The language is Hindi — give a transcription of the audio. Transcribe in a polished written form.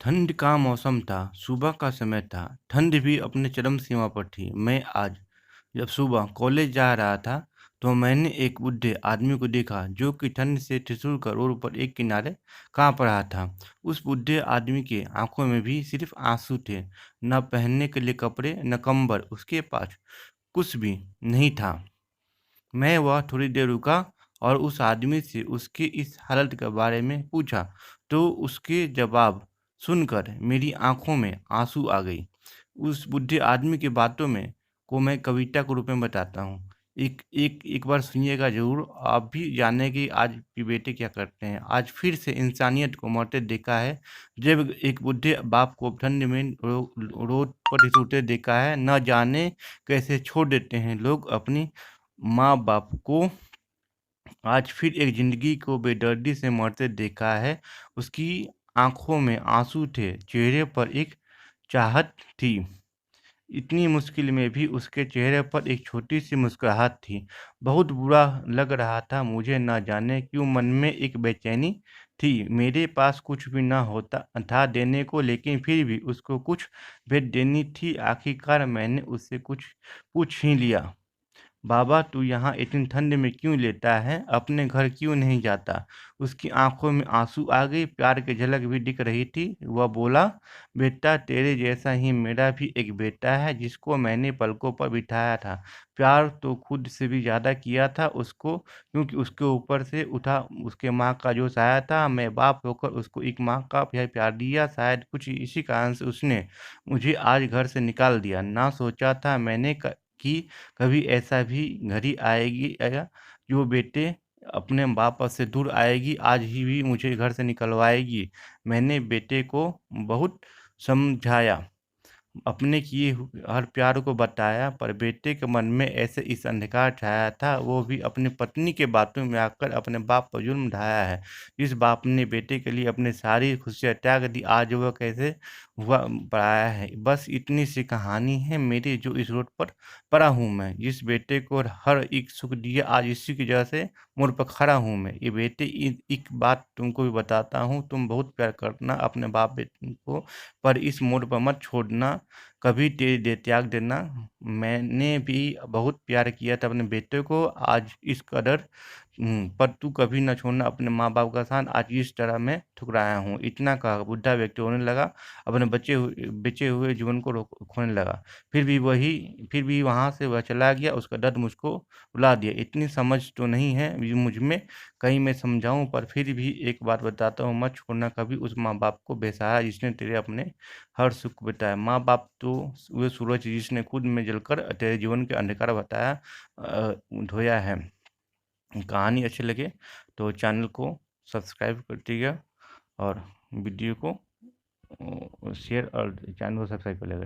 ठंड का मौसम था, सुबह का समय था। ठंड भी अपने चरम सीमा पर थी। मैं आज जब सुबह कॉलेज जा रहा था, तो मैंने एक बूढ़े आदमी को देखा जो कि ठंड से ठिठुर कर रोड पर एक किनारे कांप रहा था। उस बूढ़े आदमी के आंखों में भी सिर्फ आंसू थे। न पहनने के लिए कपड़े, न कंबल, उसके पास कुछ भी नहीं था। मैं वह थोड़ी देर रुका और उस आदमी से उसकी इस हालत के बारे में पूछा, तो उसके जवाब सुनकर मेरी आंखों में आंसू आ गई। उस बूढ़े आदमी की बातों में को मैं कविता के रूप में बताता हूँ। एक बार सुनिएगा जरूर। आप भी जाने कि आज के बेटे क्या करते हैं। आज फिर से इंसानियत को मरते देखा है। जब एक बूढ़े बाप को ठंड में रोड पर ठिठुरते देखा है। न जाने कैसे छोड़ देते हैं लोग अपनी माँ बाप को। आज फिर एक जिंदगी को बेदर्दी से मरते देखा है। उसकी आंखों में आंसू थे, चेहरे पर एक चाहत थी। इतनी मुश्किल में भी उसके चेहरे पर एक छोटी सी मुस्कुराहट थी। बहुत बुरा लग रहा था मुझे, न जाने क्यों मन में एक बेचैनी थी। मेरे पास कुछ भी न होता था देने को, लेकिन फिर भी उसको कुछ भेंट देनी थी। आखिरकार मैंने उससे कुछ पूछ ही लिया। बाबा, तू यहाँ इतनी ठंड में क्यों लेटा है? अपने घर क्यों नहीं जाता? उसकी आंखों में आंसू आ गई, प्यार की झलक भी दिख रही थी। वह बोला, बेटा, तेरे जैसा ही मेरा भी एक बेटा है जिसको मैंने पलकों पर बिठाया था। प्यार तो खुद से भी ज़्यादा किया था उसको, क्योंकि उसके ऊपर से उठा उसके माँ का जो साया था। मैं बाप होकर उसको एक माँ का प्यार दिया। शायद कुछ इसी कारण से उसने मुझे आज घर से निकाल दिया। ना सोचा था मैंने कि कभी ऐसा भी घड़ी आएगी आएगा जो बेटे अपने बाप से दूर आएगी। आज ही भी मुझे घर से निकलवाएगी। मैंने बेटे को बहुत समझाया, अपने किए हर प्यार को बताया, पर बेटे के मन में ऐसे इस अंधकार छाया था। वो भी अपनी पत्नी के बातों में आकर अपने बाप पर जुल्म ढाया है। जिस बाप ने बेटे के लिए अपनी सारी खुशियाँ त्याग दी, आज वह कैसे हुआ पराया है। बस इतनी सी कहानी है मेरी, जो इस रोड पर पड़ा हूँ मैं। जिस बेटे को हर एक सुख दिया, आज इसी की वजह से मुड़ पर खड़ा हूँ मैं। ये बेटे, एक बात तुमको भी बताता हूँ, तुम बहुत प्यार करना अपने बाप बेटे को, पर इस मोड़ पर मत छोड़ना, कभी दे त्याग देना। मैंने भी बहुत प्यार किया था अपने बेटे को, आज इस कदर पर तू कभी न छोड़ना अपने माँ बाप का साथ। आज इस तरह मैं ठुकराया हूँ। इतना कहा बुढ़ा व्यक्ति रोने लगा, अपने बचे हुए जीवन को खोने लगा। फिर भी वहाँ से वह चला गया। उसका दर्द मुझको रुला दिया। इतनी समझ तो नहीं है मुझ में, कहीं मैं समझाऊं, पर फिर भी एक बात बताता हूँ, मत छोड़ना कभी उस माँ बाप को बेसहारा जिसने तेरे अपने हर सुख बिताया। माँ बाप तो वे सूरज जिसने खुद में जलकर तेरे जीवन के अंधकार बताया धोया है। कहानी अच्छी लगे तो चैनल को सब्सक्राइब कर दीजिएगा, और वीडियो को शेयर और चैनल को सब्सक्राइब कर लेगा।